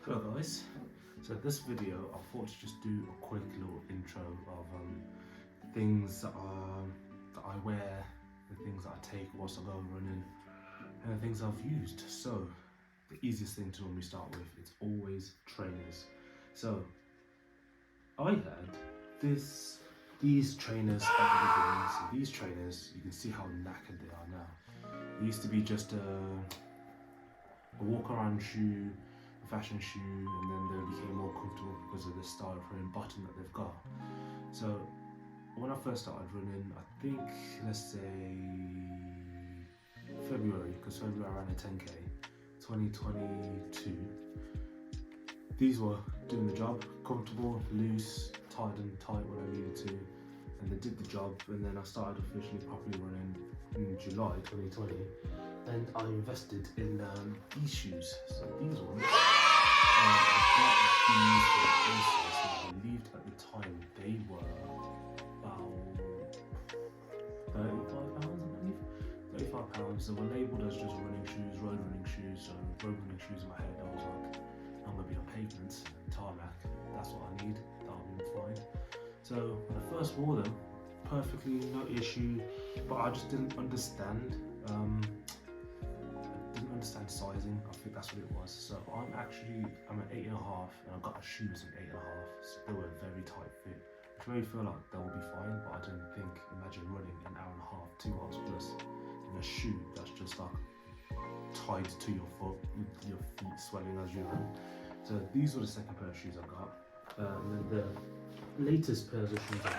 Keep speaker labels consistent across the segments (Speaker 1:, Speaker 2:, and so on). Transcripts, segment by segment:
Speaker 1: Hello guys, so this video I thought to just do a quick little intro of things that I wear, the things that I take whilst I go running, and the things I've used. So the easiest thing to normally start with, it's always trainers. So I had these trainers at the beginning. So these trainers, you can see how knackered they are now. They used to be just a walk around shoe, a fashion shoe, and then they became more comfortable because of the styrofoam button that they've got. So when I first started running, I think, let's say February, because February I ran a 10k, 2022. These were doing the job, comfortable, loose, tight and tight when I needed to, and they did the job. And then I started officially properly running in July 2020, and I invested in these shoes. So these ones, I believed at the time they were about £35, I believe. £35. They were labelled as just running shoes, road running shoes. So road running shoes in my head, I was like, I'm gonna be on pavement, tarmac. That's what I need. That'll be fine. So when I first wore them, perfectly no issue, but I just didn't understand. Understand sizing. I think that's what it was. So I'm an 8.5, and I got a shoes in 8.5. So they were a very tight fit, which made me feel like they would be fine. But I didn't think. Imagine running an hour and a half, 2 hours plus in a shoe that's just like tied to your foot, with your feet swelling as you run. So these were the second pair of shoes I got. And then the latest pair of shoes I got.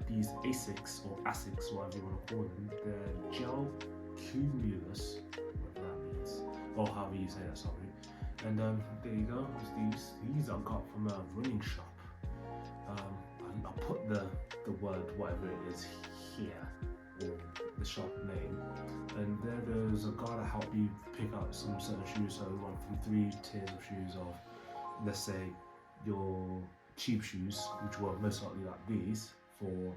Speaker 1: These Asics or Asics, whatever you want to call them. They're gel cumulus, whatever that means, or however you say that, sorry. And there you go, these I got from a running shop. And I'll put the word whatever it is here, or the shop name. And there's a guy that helped me pick up some certain shoes. So we went from 3 tiers of shoes of, let's say, your cheap shoes, which were most likely like these, for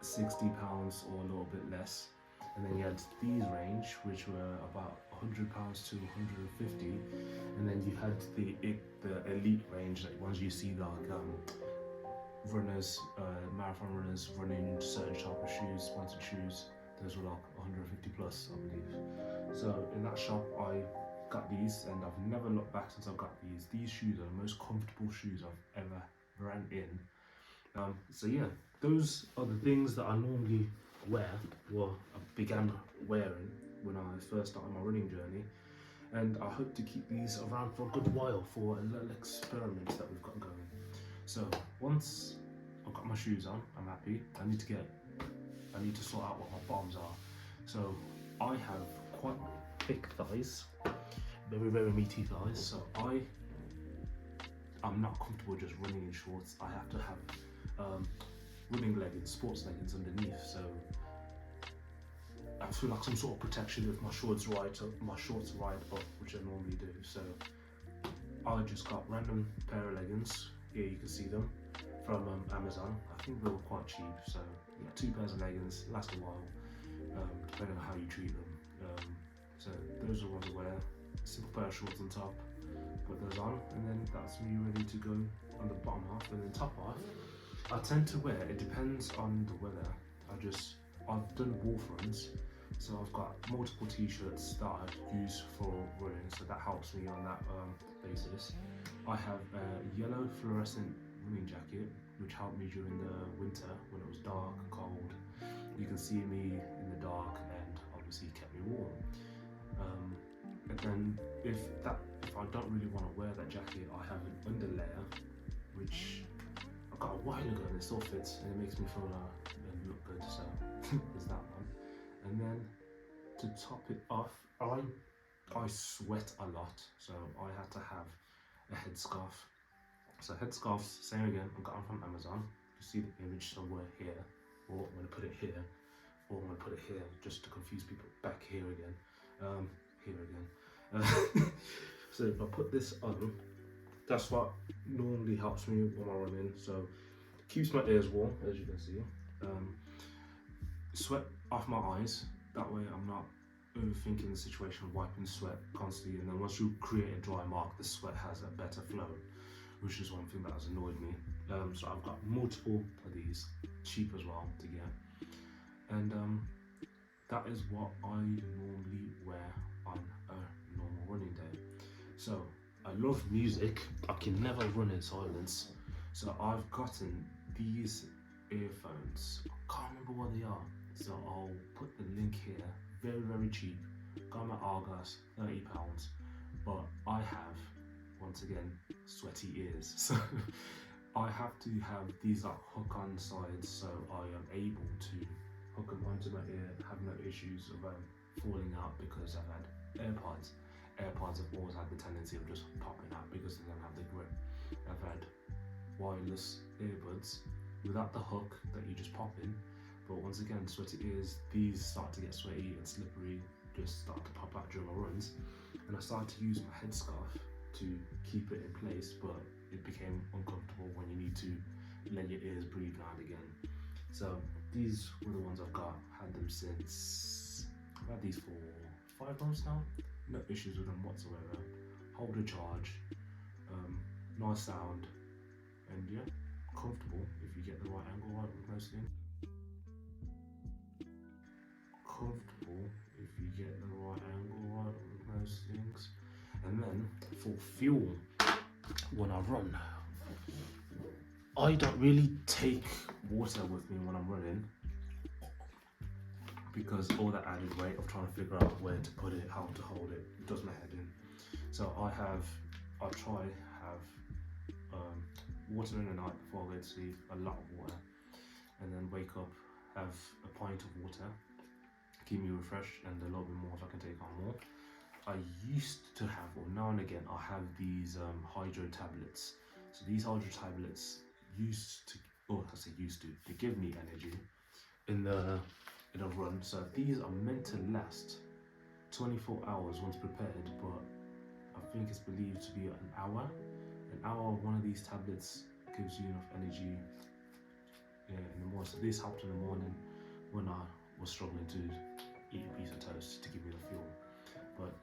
Speaker 1: £60 or a little bit less, and then you had these range, which were about £100 to £150, and then you had the elite range, like ones you see like runners, marathon runners running certain type of shoes, sponsored shoes. Those were like 150 plus, I believe. So in that shop I got these, and I've never looked back since I got these. These shoes are the most comfortable shoes I've ever ran in. So yeah, those are the things that I normally wear, well, I began wearing when I first started my running journey, and I hope to keep these around for a good while for a little experiment that we've got going. So once I've got my shoes on, I'm happy. I need to sort out what my bottoms are. So I have quite thick thighs, very, very meaty thighs, so I'm not comfortable just running in shorts. I have to have running leggings, sports leggings underneath, so I feel like some sort of protection if my shorts right up, which I normally do. So I just got random pair of leggings. Here you can see them from Amazon. I think they were quite cheap, so yeah, 2 pairs of leggings last a while, depending on how you treat them. So those are the ones I wear. Simple pair of shorts on top, put those on, and then that's me ready to go on the bottom half. And then top half, I tend to wear, it depends on the weather. I've done wolf runs, so I've got multiple t-shirts that I use for running, so that helps me on that basis. I have a yellow fluorescent running jacket, which helped me during the winter when it was dark and cold. You can see me in the dark, and obviously kept me warm. And then if I don't really want to wear that jacket, I have an underlayer, which I got a while ago, and it still fits, and it makes me feel and look good. So there's that one. And then to top it off, I sweat a lot, so I had to have a headscarf. So headscarves, same again, I got them from Amazon. You see the image somewhere here, or I'm going to put it here, or I'm going to put it here, just to confuse people. Back here again, here again. So if I put this on, that's what normally helps me when I'm running. So keeps my ears warm, as you can see. Sweat off my eyes. That way I'm not overthinking the situation, wiping sweat constantly, and then once you create a dry mark, the sweat has a better flow, which is one thing that has annoyed me. So I've got multiple of these, cheap as well to get, and that is what I normally wear on a normal running day. So I love music, I can never run in silence, so I've gotten these earphones. I can't remember what they are, so I'll put the link here. Very cheap, got them at Argos, £30, but I have, once again, sweaty ears, so I have to have these like hook on sides, so I am able to hook them onto my ear, have no issues of falling out, because I've had AirPods. AirPods have always had the tendency of just popping out because they don't have the grip. I've had wireless earbuds without the hook that you just pop in, but once again, sweaty ears, these start to get sweaty and slippery, just start to pop out during my runs, and I started to use my headscarf to keep it in place, but it became uncomfortable when you need to let your ears breathe now and again. So these were the ones I've got, had them since, I've had these for 5 months now, no issues with them whatsoever, hold a charge, nice sound, and yeah, comfortable if you get the right angle right with most things. Comfortable if you get the right angle right with most things. And then for fuel, when I run, I don't really take water with me when I'm running, because all that added weight of trying to figure out where to put it, how to hold it, does my head in. So I try have water in the night before I go to sleep, a lot of water, and then wake up, have a pint of water, keep me refreshed, and a little bit more if I can take on more. I used to have, or now and again, I have these hydro tablets. So these hydro tablets used to, or I say used to, they give me energy in a run. So these are meant to last 24 hours once prepared, but I think it's believed to be an hour. An hour of one of these tablets gives you enough energy in the morning. So this helped in the morning when I was struggling to eat a piece of toast to give me the fuel. But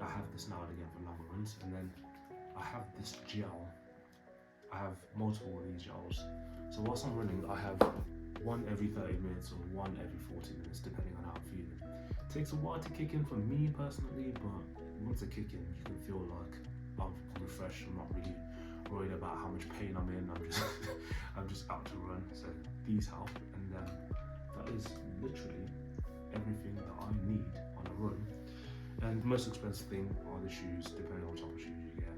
Speaker 1: I have this now and again for longer runs, and then I have this gel. I have multiple of these gels. So whilst I'm running, I have one every 30 minutes or one every 40 minutes, depending on how I'm feeling. It takes a while to kick in for me personally, but once I kick in, you can feel like I'm refreshed. I'm not really worried about how much pain I'm in. I'm just out to run. So these help, and then that is literally everything that I need on a run. And the most expensive thing are the shoes, depending on what type of shoes you get.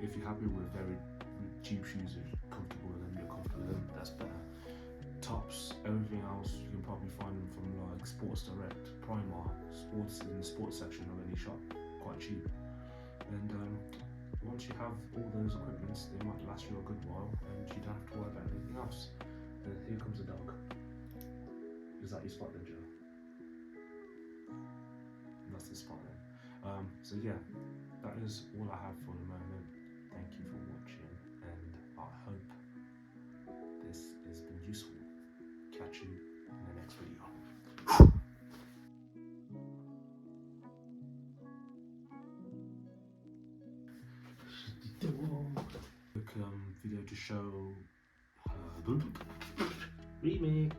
Speaker 1: If you're happy with very cheap shoes, if you're comfortable with them, you're comfortable with them, that's better. Tops, everything else, you can probably find them from like Sports Direct, Primark, in the sports section of any shop, quite cheap. And once you have all those equipments, they might last you a good while, and you don't have to worry about anything else. And here comes the dog. Is that your spot then, Joe? That's the spot then. So yeah, that is all I have for the moment. Thank you for watching, and I hope this has been useful. Catch you in the next video. Quick video to show remix.